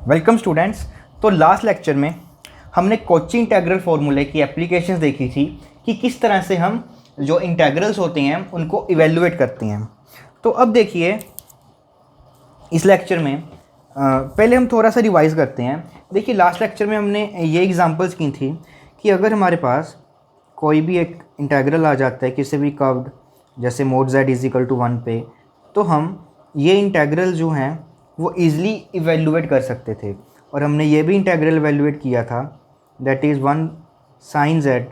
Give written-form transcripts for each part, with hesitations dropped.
Welcome students. तो last lecture में हमने कॉची इंटीग्रल फार्मूले की एप्लीकेशंस देखी थी कि किस तरह से हम जो इंटीग्रल्स होते हैं उनको इवेलुएट करते हैं। तो अब देखिए इस लेक्चर में पहले हम थोड़ा सा रिवाइज़ करते हैं। देखिए लास्ट लेक्चर में हमने ये एग्जांपल्स की थी कि अगर हमारे पास कोई भी एक इंटीग्रल आ जाता है किसी भी कर्व्ड जैसे mod z is equal to 1 पे, तो हम ये इंटीग्रल जो हैं वो ईज़िली इवेलुएट कर सकते थे। और हमने ये भी इंटीग्रल इवेलुएट किया था, that is 1 sin z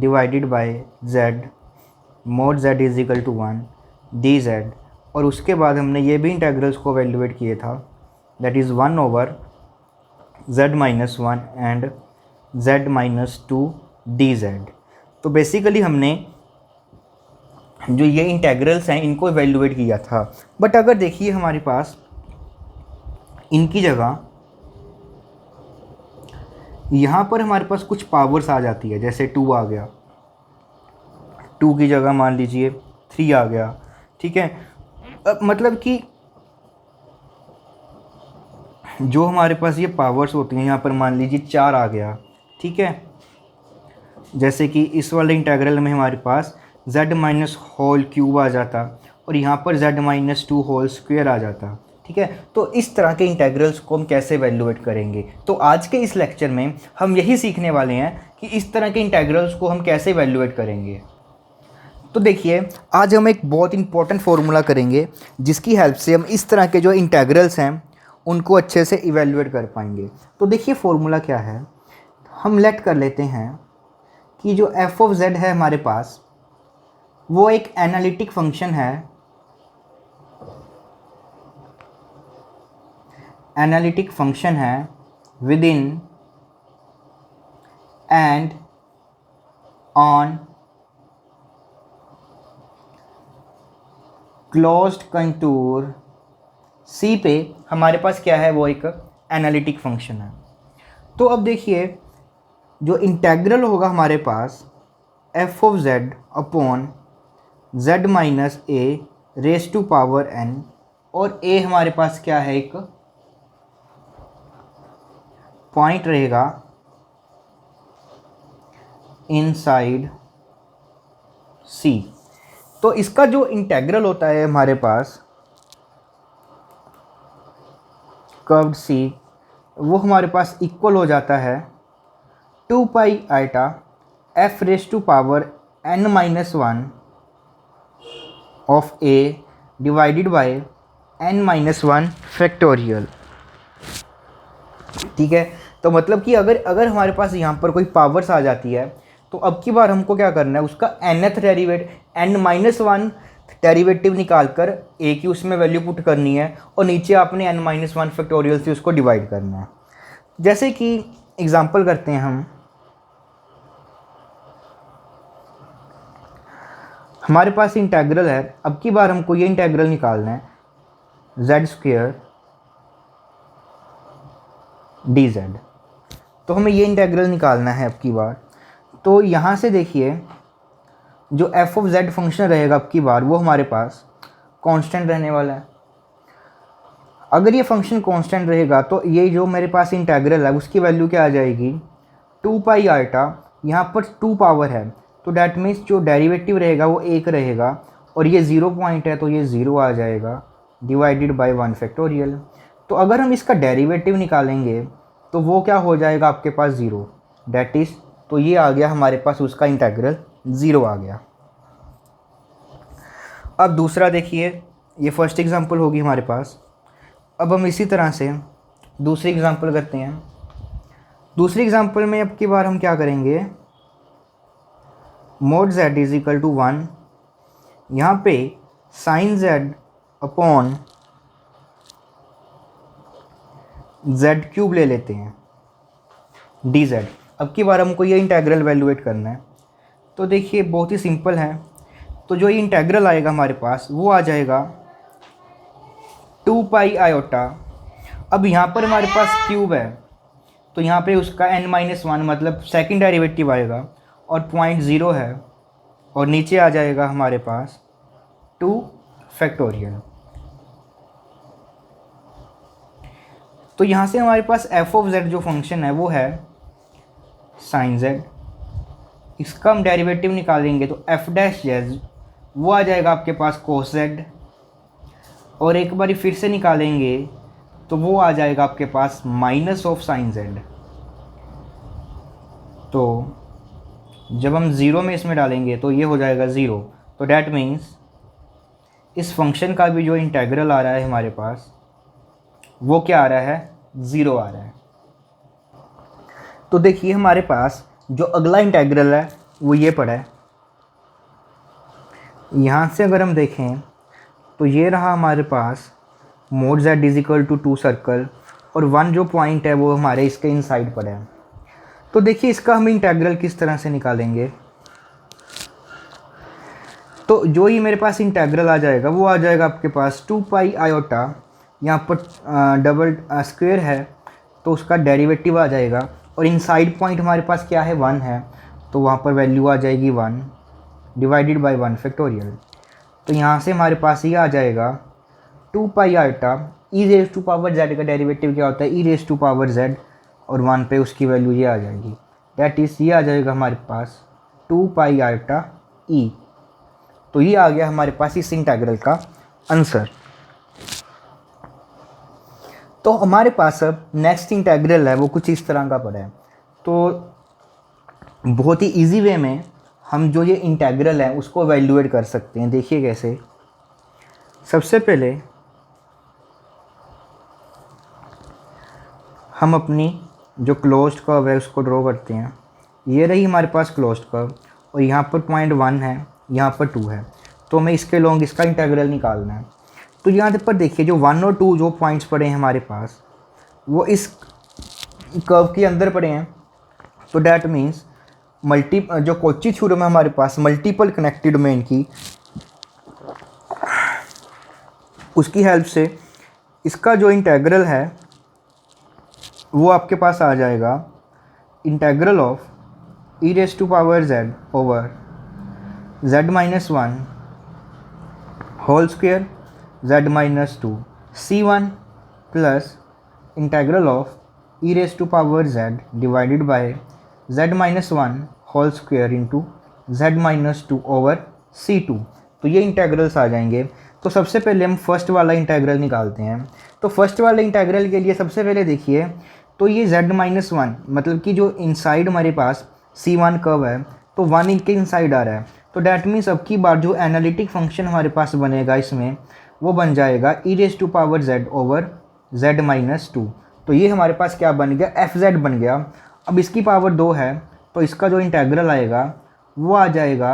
divided by z mod z is equal to 1 dz। और उसके बाद हमने ये भी इंटीग्रल्स को इवेलुएट किए था, that is 1 over z minus 1 and z minus 2 dz। तो बेसिकली हमने जो ये इंटीग्रल्स हैं इनको इवेलुएट किया था। बट अगर देखिए हमारे पास इनकी जगह यहाँ पर हमारे पास कुछ पावर्स आ जाती है, जैसे 2 आ गया, 2 की जगह मान लीजिए 3 आ गया, ठीक है। मतलब कि जो हमारे पास ये पावर्स होती हैं यहाँ पर मान लीजिए 4 आ गया, ठीक है। जैसे कि इस वाले इंटीग्रल में हमारे पास z माइनस होल क्यूब आ जाता और यहाँ पर z माइनस 2 होल स्क्वायर आ जाता, ठीक है। तो इस तरह के इंटीग्रल्स को हम कैसे वैल्यूएट करेंगे, तो आज के इस लेक्चर में हम यही सीखने वाले हैं कि इस तरह के इंटीग्रल्स को हम कैसे वैल्यूएट करेंगे। तो देखिए आज हम एक बहुत इंपॉर्टेंट फार्मूला करेंगे जिसकी हेल्प से हम इस तरह के जो इंटीग्रल्स हैं उनको अच्छे से इवेलुएट कर पाएंगे। तो देखिए फार्मूला क्या है, हम लेट कर लेते हैं कि जो f ऑफ z है हमारे पास वो एक एनालिटिक फंक्शन है, एनालिटिक फंक्शन है with in and on closed contour C पे हमारे पास क्या है, वो एक एनालिटिक फंक्शन है। तो अब देखिए जो इंटीग्रल होगा हमारे पास f of z upon z minus a raise to power n, और a हमारे पास क्या है, एक पॉइंट रहेगा इनसाइड C। तो इसका जो इंटीग्रल होता है हमारे पास कर्व्ड C, वो हमारे पास इक्वल हो जाता है 2 pi eta f raise to power n minus 1 of a divided by n minus 1 factorial, ठीक है। तो मतलब कि अगर हमारे पास यहाँ पर कोई पावर्स आ जाती है तो अब की बार हमको क्या करना है, उसका nth derivative n minus 1 derivative निकाल कर a की उसमें वैल्यू पुट करनी है और नीचे आपने n माइनस 1 फैक्टोरियल से उसको डिवाइड करना है। जैसे कि एग्जांपल करते हैं हम, हमारे पास इंटीग्रल है, अब की बार हमको ये इंटीग्रल निकालना है z स्क्वायर dz। तो हमें ये इंटीग्रल निकालना है अब की बार। तो यहाँ से देखिए जो f ऑफ z फंक्शन रहेगा अब की बार वो हमारे पास कांस्टेंट रहने वाला है। अगर ये फंक्शन कांस्टेंट रहेगा तो ये जो मेरे पास इंटीग्रल है उसकी वैल्यू क्या आ जाएगी, 2 पाई आइटा, यहाँ पर 2 पावर है तो डैट मीन्स जो डेरिवेटिव रहेगा वो 1 रहेगा, और ये 0 पॉइंट है तो ये 0 आ जाएगा डिवाइडेड बाय 1 फैक्टोरियल। तो अगर हम इसका डेरिवेटिव निकालेंगे तो वो क्या हो जाएगा आपके पास 0, डैट इज़, तो ये आ गया हमारे पास उसका इंटीग्रल 0 आ गया। अब दूसरा देखिए, ये फर्स्ट एग्जांपल होगी हमारे पास। अब हम इसी तरह से दूसरी एग्जांपल करते हैं। दूसरी एग्जांपल में अब की बार हम क्या करेंगे, mod z is equal to 1, यहाँ पे sine z upon z cube ले लेते हैं dz। अब की बार हमको ये इंटीग्रल वैल्यूएट करना है। तो देखिए बहुत ही सिंपल है, तो जो ये इंटीग्रल आएगा हमारे पास वो आ जाएगा 2 पाई आयोटा। अब यहाँ पर हमारे पास क्यूब है तो यहाँ पे उसका n माइनस 1 मतलब सेकेंड डेरिवेटिव आएगा और पॉइंट 0 है, और नीचे आ जाएगा हमारे पास 2 फैक्टोरियल। तो यहाँ से हमारे पास एफ ऑफ जेड जो फंक्शन है वो है साइन जेड, इसका हम डेरिवेटिव निकालेंगे तो एफ डैश जेड वो आ जाएगा आपके पास कोस जेड, और एक बारी फिर से निकालेंगे तो वो आ जाएगा आपके पास माइनस ऑफ साइन जेड। तो जब हम ज़ीरो में इसमें डालेंगे तो ये हो जाएगा ज़ीरो, तो डैट मीन्स इस फंक्शन का भी जो इंटेग्रल आ रहा है हमारे पास वो क्या आ रहा है, ज़ीरो आ रहा है। तो देखिए हमारे पास जो अगला इंटेग्रल है वो ये पड़ा है। यहाँ से अगर हम देखें तो ये रहा हमारे पास mod z is equal to 2 circle, और 1 जो पॉइंट है वो हमारे इसके इनसाइड पड़ा है। तो देखिए इसका हम इंटेग्रल किस तरह से निकालेंगे। तो जो ही मेरे पास इंटेग्रल आ जाएगा वो आ जाएगा आपके पास 2 पाई आयोटा, यहाँ पर डबल स्क्वायर है तो उसका डेरिवेटिव आ जाएगा, और इनसाइड पॉइंट हमारे पास क्या है, 1 है, तो वहाँ पर वैल्यू आ जाएगी 1 डिवाइडेड बाई 1 फैक्टोरियल। तो यहाँ से हमारे पास ये आ जाएगा 2 pi iota e raise to power z का डेरिवेटिव क्या होता है, e raise to power z, और 1 पे उसकी वैल्यू ये आ जाएगी, डैट इज़ ये आ जाएगा हमारे पास 2 पाई आयोटा ई। तो ये आ गया हमारे पास इस इंटेग्रल का आंसर। तो हमारे पास अब नेक्स्ट इंटेग्रल है वो कुछ इस तरह का पड़ा है। तो बहुत ही इजी वे में हम जो ये इंटेग्रल है उसको एवेल्यूएट कर सकते हैं। देखिए कैसे, सबसे पहले हम अपनी जो क्लोज्ड कर्व है उसको ड्रॉ करते हैं। ये रही हमारे पास क्लोज्ड कर्व, और यहाँ पर पॉइंट 1 है, यहाँ पर 2 है, तो हमें इसके लॉन्ग इसका इंटेग्रल निकालना है। तो यहाँ पर देखिए जो 1 और 2 जो पॉइंट्स पड़े हैं हमारे पास वो इस कर्व के अंदर पड़े हैं। तो डैट मीन्स जो कोची थ्योरम है हमारे पास मल्टीपल कनेक्टेड डोमेन की, उसकी हेल्प से इसका जो इंटेग्रल है वो आपके पास आ जाएगा integral of e raise to power z over z minus 1 whole square z minus 2 C1 plus integral of e raise to power z divided by z minus 1 whole square into z minus 2 over C2। तो ये integrals आ जाएंगे। तो सबसे पहले हम first वाला integral निकालते हैं। तो फर्स्ट वाले इंटेग्रल के लिए सबसे पहले देखिए, तो ये z माइनस 1 मतलब कि जो इनसाइड हमारे पास C1 कर्व है तो 1 इनके इनसाइड आ रहा है। तो डैट मीन्स अब की बार जो एनालिटिक फंक्शन हमारे पास बनेगा इसमें वो बन जाएगा e raise to power z over z minus 2। तो ये हमारे पास क्या बन गया, एफ जेड बन गया। अब इसकी पावर 2 है तो इसका जो इंटेग्रल आएगा वो आ जाएगा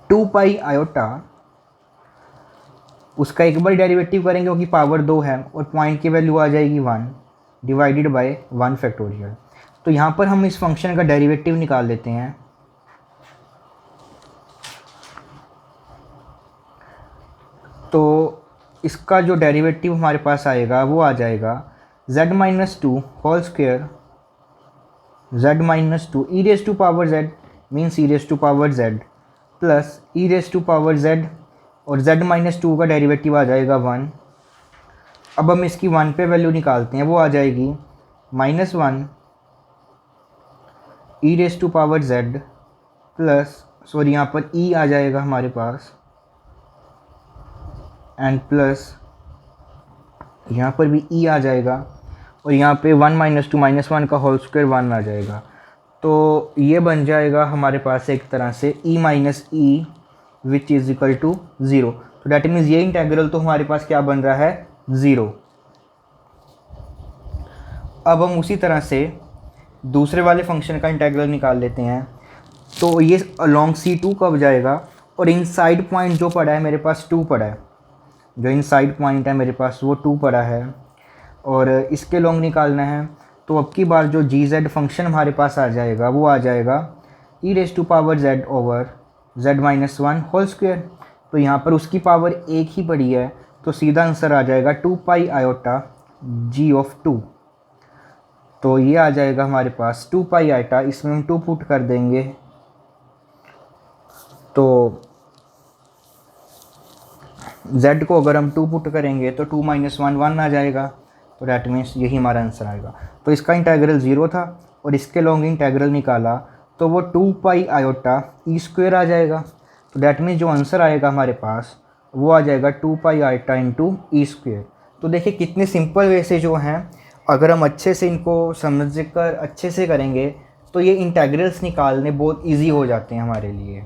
2 पाई आयोटा, उसका एक बार डेरिवेटिव करेंगे क्योंकि पावर 2 है, और पॉइंट की वैल्यू आ जाएगी 1 डिवाइडेड बाय 1 फैक्टोरियल। तो यहाँ पर हम इस फंक्शन का डेरिवेटिव निकाल लेते हैं। तो इसका जो डेरिवेटिव हमारे पास आएगा वो आ जाएगा z minus 2 whole square z minus 2 e raise to power z means e raise to power z plus e raise to power z, और z माइनस 2 का डेरिवेटिव आ जाएगा 1। अब हम इसकी 1 पे वैल्यू निकालते हैं, वो आ जाएगी minus 1 e raise to power z plus sorry यहाँ पर e आ जाएगा हमारे पास, एंड प्लस यहाँ पर भी e आ जाएगा, और यहाँ पे 1 माइनस 2 माइनस 1 का होल स्क्वायर 1 आ जाएगा। तो ये बन जाएगा हमारे पास एक तरह से e minus e which is equal to 0। तो डैट मीन्स ये इंटेग्रल तो हमारे पास क्या बन रहा है, 0। अब हम उसी तरह से दूसरे वाले फंक्शन का इंटेग्रल निकाल लेते हैं। तो ये अलॉन्ग C2 कब जाएगा, और इनसाइड पॉइंट जो पड़ा है मेरे पास 2 पड़ा है, जो इनसाइड पॉइंट है मेरे पास वो 2 पड़ा है, और इसके लॉन्ग निकालना है। तो अब की बार जो gz फंक्शन हमारे पास आ जाएगा वो आ जाएगा e raise to power z over z minus 1 whole square. तो यहाँ पर उसकी पावर एक ही पड़ी है, तो सीधा आंसर आ जाएगा 2 पाई आयोटा g ऑफ 2। तो ये आ जाएगा हमारे पास 2 पाई आयोटा, इसमें हम 2 पुट कर देंगे तो z को अगर हम 2 पुट करेंगे तो 2 माइनस 1 1 आ जाएगा। तो डैट मीन्स यही हमारा आंसर आएगा। तो इसका इंटेग्रल 0 था और इसके लॉन्ग इंटेग्रल निकाला तो वो 2 पाई आयोटा ई स्क्वायर आ जाएगा। तो डैट मीन्स जो आंसर आएगा हमारे पास वो आ जाएगा 2 pi iota into E square. तो देखिए कितने सिंपल वे से जो हैं, अगर हम अच्छे से इनको समझ कर अच्छे से करेंगे तो ये इंटेग्रल्स निकालने बहुत ईजी हो जाते हैं हमारे लिए।